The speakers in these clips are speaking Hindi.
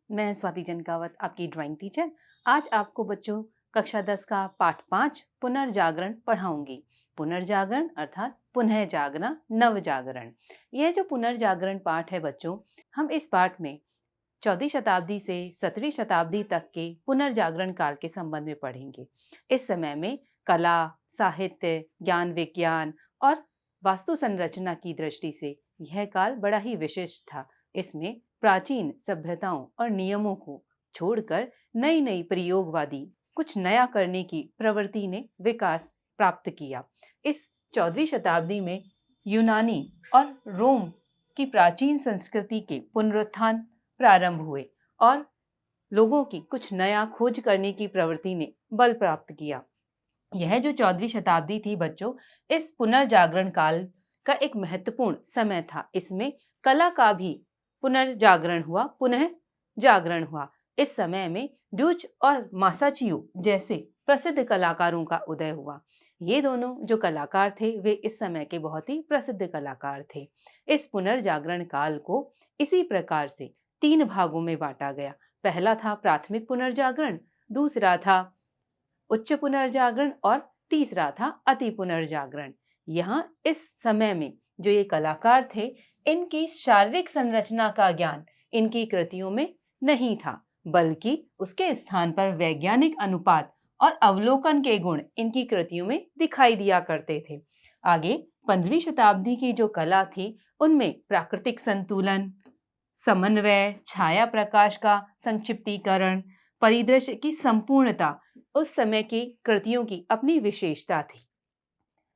मैं स्वाति जनकावत, आपकी ड्राइंग टीचर। आज आपको बच्चों कक्षा 10 का पाठ 5 पुनर्जागरण पढ़ाऊंगी। पुनर्जागरण अर्थात पुनः जागना, नव जागरण। यह जो पुनर्जागरण पाठ है बच्चों, हम इस पाठ में 14वीं शताब्दी से 17वीं शताब्दी तक के पुनर्जागरण काल के संबंध में पढ़ेंगे। इस समय में कला, साहित्य, ज्ञान विज्ञान और वास्तु संरचना की दृष्टि से यह काल बड़ा ही विशिष्ट था। इसमें प्राचीन सभ्यताओं और नियमों को छोड़कर नई नई प्रयोगवादी कुछ नया करने की प्रवृत्ति ने विकास प्राप्त किया। इस 14वीं शताब्दी में यूनानी और रोम की प्राचीन संस्कृति के पुनरुत्थान प्रारंभ हुए और लोगों की कुछ नया खोज करने की प्रवृत्ति ने बल प्राप्त किया। यह जो 14वीं शताब्दी थी बच्चों, इस पुनर्जागरण काल का एक महत्वपूर्ण समय था। इसमें कला का भी पुनर्जागरण हुआ, पुनः जागरण हुआ। इस समय में ड्यूच और मासाचियो जैसे प्रसिद्ध कलाकारों का उदय हुआ। ये दोनों जो कलाकार थे वे इस समय के बहुत ही प्रसिद्ध कलाकार थे। इस पुनर्जागरण काल को इसी प्रकार से 3 भागों में बांटा गया। पहला था प्राथमिक पुनर्जागरण, दूसरा था उच्च पुनर्जागरण और तीसरा था अति पुनर्जागरण। यहाँ इस समय में जो ये कलाकार थे, इनकी शारीरिक संरचना का ज्ञान इनकी कृतियों में नहीं था, बल्कि उसके स्थान पर वैज्ञानिक अनुपात और अवलोकन के गुण इनकी कृतियों में दिखाई दिया करते थे। आगे 15वीं शताब्दी की जो कला थी, उनमें प्राकृतिक संतुलन, समन्वय, छाया प्रकाश का संक्षिप्तीकरण, परिदृश्य की संपूर्णता उस समय की कृतियों की अपनी विशेषता थी।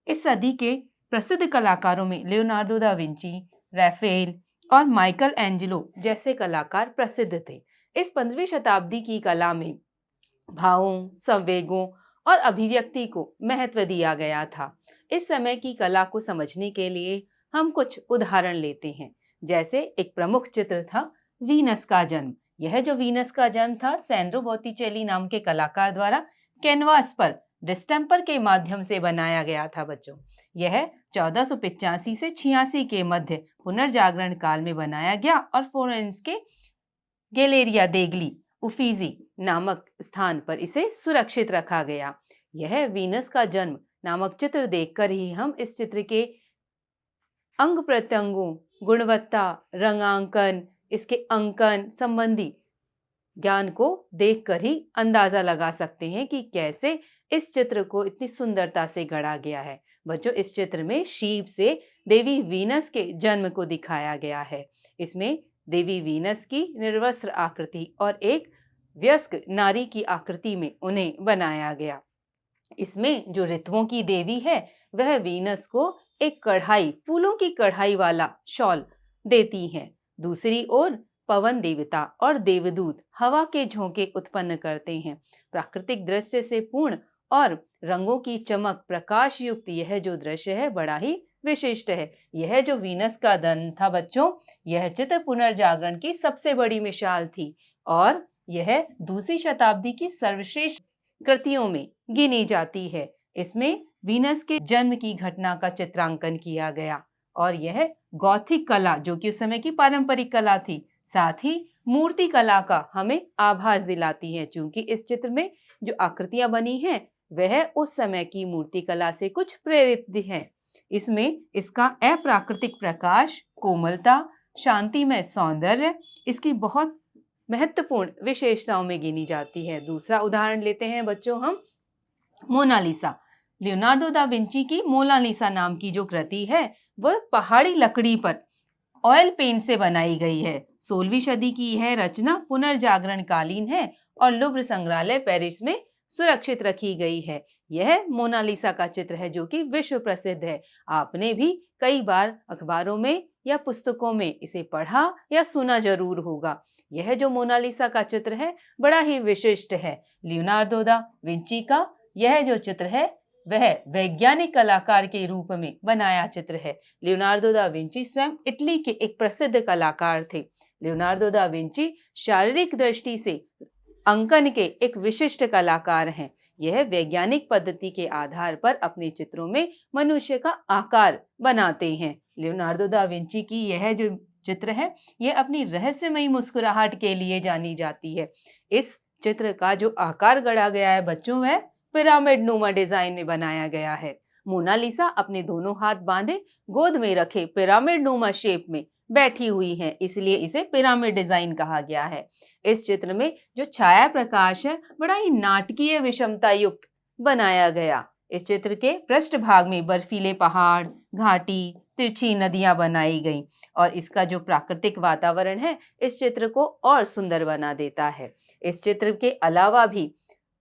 इस सदी के प्रसिद्ध कलाकारों में लियोनार्डो दा विंची, राफेल और माइकल एंजेलो जैसे कलाकार प्रसिद्ध थे। इस 15वीं शताब्दी की कला में भावों, संवेगों और अभिव्यक्ति को महत्व दिया गया था। इस समय की कला को समझने के लिए हम कुछ उदाहरण लेते हैं। जैसे एक प्रमुख चित्र था वीनस का जन्म। यह जो वीनस का जन्म था, सैंड्रो बॉटिचेली नाम के कलाकार द्वारा कैनवास पर डिस्टेम्पर के माध्यम से बनाया गया था बच्चों। यह 1485 से 86 के मध्य पुनर्जागरण काल में बनाया गया और फ्लोरेंस के गैलेरिया देगली उफीजी नामक स्थान पर इसे सुरक्षित रखा गया। यह वीनस का जन्म नामक चित्र देखकर ही हम इस चित्र के अंग प्रत्यंगों, गुणवत्ता, रंगांकन, इसके अंकन संबंधी ज्ञान को देखकर ही अंदाजा लगा सकते हैं कि कैसे इस चित्र को इतनी सुंदरता से गढ़ा गया है। बच्चों, इस चित्र में शीप से देवी वीनस के जन्म को दिखाया गया है। इसमें देवी वीनस की निर्वस्त्र आकृति और एक वयस्क नारी की आकृति में उन्हें बनाया गया। इसमें जो ऋतुओं की देवी है, वह वीनस को एक कढ़ाई, फूलों की कढ़ाई वाला शॉल देती हैं। दूसरी ओर पवन देवता और देवदूत हवा के झोंके उत्पन्न करते हैं। प्राकृतिक दृश्य से पूर्ण और रंगों की चमक प्रकाश युक्त यह जो दृश्य है, बड़ा ही विशिष्ट है। यह जो वीनस का जन्म था बच्चों, यह चित्र पुनर्जागरण की सबसे बड़ी मिसाल थी और यह दूसरी शताब्दी की सर्वश्रेष्ठ कृतियों में गिनी जाती है। इसमें वीनस के जन्म की घटना का चित्रांकन किया गया और यह गॉथिक कला, जो कि उस समय की पारंपरिक कला थी, साथ ही मूर्ति कला का हमें आभास दिलाती है। चूंकि इस चित्र में जो आकृतियां बनी हैं, वह उस समय की मूर्ति कला से कुछ प्रेरित है। इसमें इसका अप्राकृतिक प्रकाश, कोमलता, शांतिमय सौंदर्य इसकी बहुत महत्वपूर्ण विशेषताओं में गिनी जाती है। दूसरा उदाहरण लेते हैं बच्चों हम मोनालिसा। लियोनार्डो दा विंची की मोनालिसा नाम की जो कृति है, वह पहाड़ी लकड़ी पर ऑयल पेंट से बनाई गई है। 16वीं सदी की यह रचना पुनर्जागरण कालीन है और लुव्र संग्रहालय पेरिस में सुरक्षित रखी गई है। यह मोनालिसा का चित्र है जो कि विश्व प्रसिद्ध है। आपने भी कई बार अखबारों में या पुस्तकों में इसे पढ़ा या सुना जरूर होगा। यह जो मोनालिसा का चित्र है, बड़ा ही विशिष्ट है। लियोनार्डो दा विंची का यह जो चित्र है, वह वैज्ञानिक कलाकार के रूप में बनाया चित्र है। लियोनार्डो दा विंची स्वयं इटली के एक प्रसिद्ध कलाकार थे। लियोनार्डो दा विंची शारीरिक दृष्टि से अंकन के एक विशिष्ट कलाकार हैं। यह वैज्ञानिक पद्धति के आधार पर अपने चित्रों में मनुष्य का आकार बनाते हैं। लियोनार्डो दा विंची की यह जो चित्र है ये अपनी रहस्यमयी मुस्कुराहट के लिए जानी जाती है। इस चित्र का जो आकार गढ़ा गया है बच्चों वह पिरामिड नुमा डिजाइन में बनाया गया है। मोनालिसा अपने दोनों हाथ बांधे गोद में रखे पिरामिड नुमा शेप में बैठी हुई है, इसलिए इसे पिरामिड डिजाइन कहा गया है। इस चित्र में जो छाया प्रकाश है बड़ा ही नाटकीय विषमता युक्त बनाया गया। इस चित्र के पृष्ठभाग में बर्फीले पहाड़, घाटी, तिरछी नदियां बनाई गई और इसका जो प्राकृतिक वातावरण है इस चित्र को और सुंदर बना देता है। इस चित्र के अलावा भी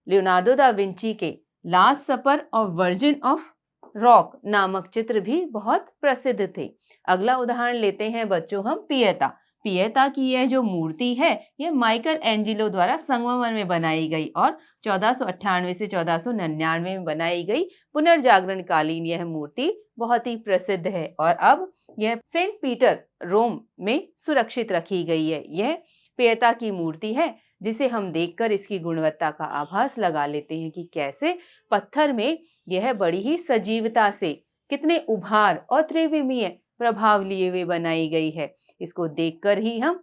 लियोनार्डो दा विंची के लास्ट सपर और वर्जिन ऑफ रॉक नामक चित्र भी बहुत प्रसिद्ध थे। अगला उदाहरण लेते हैं बच्चों हम पिएता। पिएता की यह जो मूर्ति है यह माइकल एंजिलो द्वारा संगमरमर में बनाई गई और 1498 से 1499 में बनाई गई पुनर्जागरण कालीन यह मूर्ति बहुत ही प्रसिद्ध है और अब यह सेंट पीटर रोम में सुरक्षित रखी गई है। यह पिएता की मूर्ति है जिसे हम देखकर इसकी गुणवत्ता का आभास लगा लेते हैं कि कैसे पत्थर में यह बड़ी ही सजीवता से कितने उभार और त्रिविमीय प्रभाव लिए हुए बनाई गई है। इसको देखकर ही हम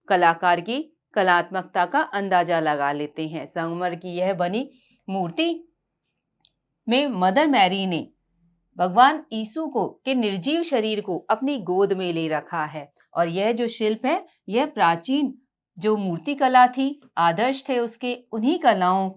कलाकार की कलात्मकता का अंदाजा लगा लेते हैं। संगमरमर की यह बनी मूर्ति में मदर मैरी ने भगवान यीशु को के निर्जीव शरीर को अपनी गोद में ले रखा है और यह जो शिल्प है यह प्राचीन जो मूर्ति कला थी, आदर्श थे उसके, उन्हीं कलाओं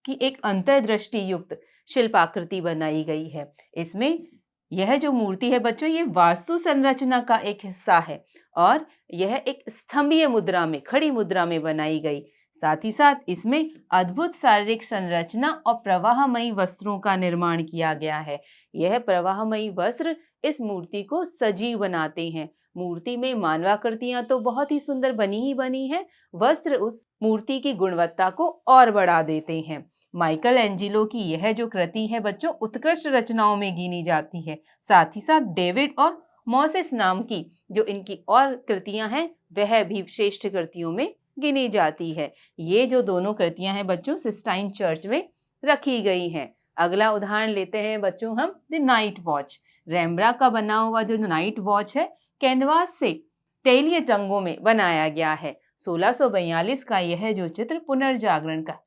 की एक अंतर्दृष्टि युक्त शिल्पाकृति बनाई गई है। इसमें यह जो मूर्ति है बच्चों ये वास्तु संरचना का एक हिस्सा है और यह एक स्तंभीय मुद्रा में, खड़ी मुद्रा में बनाई गई। साथ ही साथ इसमें अद्भुत शारीरिक संरचना और प्रवाहमयी वस्त्रों का निर्माण किया गया है। यह प्रवाहमयी वस्त्र इस मूर्ति को सजीव बनाते हैं। मूर्ति में मानवाकृतियां तो बहुत ही सुंदर बनी ही बनी है, वस्त्र उस मूर्ति की गुणवत्ता को और बढ़ा देते हैं। माइकल एंजिलो की यह जो कृति है बच्चों उत्कृष्ट रचनाओं में गिनी जाती है। साथ ही साथ डेविड और मोसेस नाम की जो इनकी और कृतियां हैं वह भी श्रेष्ठ कृतियों में गिनी जाती है। ये जो दोनों कृतियां हैं बच्चों सिस्टाइन चर्च में रखी गई हैं। अगला उदाहरण लेते हैं बच्चों हम द नाइट वॉच। रेम्ब्रांड का बना हुआ जो नाइट वॉच है कैनवास से तैलीय रंगों में बनाया गया है। 1642 का यह जो चित्र पुनर्जागरण का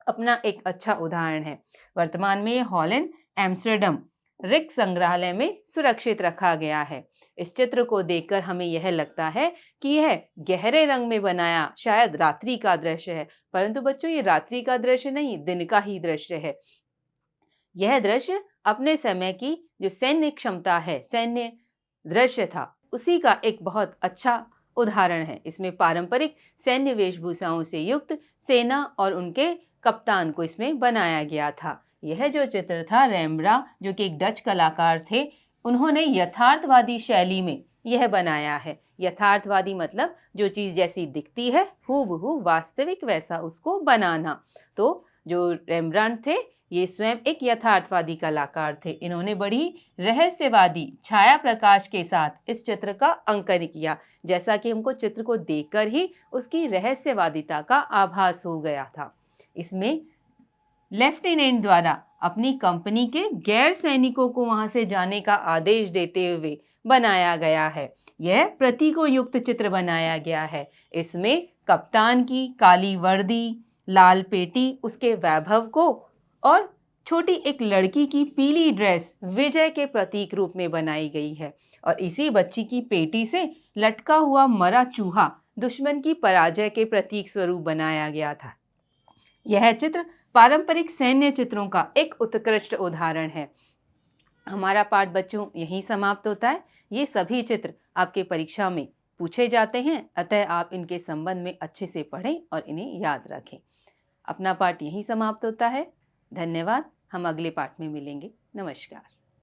अपना एक अच्छा उदाहरण है। वर्तमान में यह हॉलैंड एम्स्टर्डम रिक संग्रहालय में सुरक्षित रखा गया है। इस चित्र को देखकर हमें यह लगता है कि यह गहरे रंग में बनाया शायद रात्रि का दृश्य है, परंतु बच्चों ये रात्रि का दृश्य नहीं, दिन का ही दृश्य है। यह दृश्य अपने समय की जो सैन्य क्षमता है, सैन्य दृश्य था, उसी का एक बहुत अच्छा उदाहरण है। इसमें पारंपरिक सैन्य वेशभूषाओं से युक्त सेना और उनके कप्तान को इसमें बनाया गया था। यह जो चित्र था रेम्ब्रांड जो कि एक डच कलाकार थे, उन्होंने यथार्थवादी शैली में यह बनाया है। यथार्थवादी मतलब जो चीज जैसी दिखती है हूबहू वास्तविक वैसा उसको बनाना। तो जो रेम्ब्रांड थे ये स्वयं एक यथार्थवादी कलाकार थे। इन्होंने बड़ी रहस्यवादी छाया प्रकाश के साथ इस चित्र का अंकन किया, जैसा कि हमको चित्र को देखकर ही उसकी रहस्यवादिता का आभास हो गया था। इसमें लेफ्टिनेंट द्वारा अपनी कंपनी के गैर सैनिकों को वहां से जाने का आदेश देते हुए बनाया गया है। यह प्रतीकों युक्त चित्र बनाया गया है। इसमें कप्तान की काली वर्दी, लाल पेटी उसके वैभव को और छोटी एक लड़की की पीली ड्रेस विजय के प्रतीक रूप में बनाई गई है और इसी बच्ची की पेटी से लटका हुआ मरा चूहा दुश्मन की पराजय के प्रतीक स्वरूप बनाया गया था। यह चित्र पारंपरिक सैन्य चित्रों का एक उत्कृष्ट उदाहरण है। हमारा पाठ बच्चों यहीं समाप्त होता है। ये सभी चित्र आपके परीक्षा में पूछे जाते हैं, अतः आप इनके संबंध में अच्छे से पढ़ें और इन्हें याद रखें। अपना पाठ यहीं समाप्त होता है। धन्यवाद। हम अगले पाठ में मिलेंगे। नमस्कार।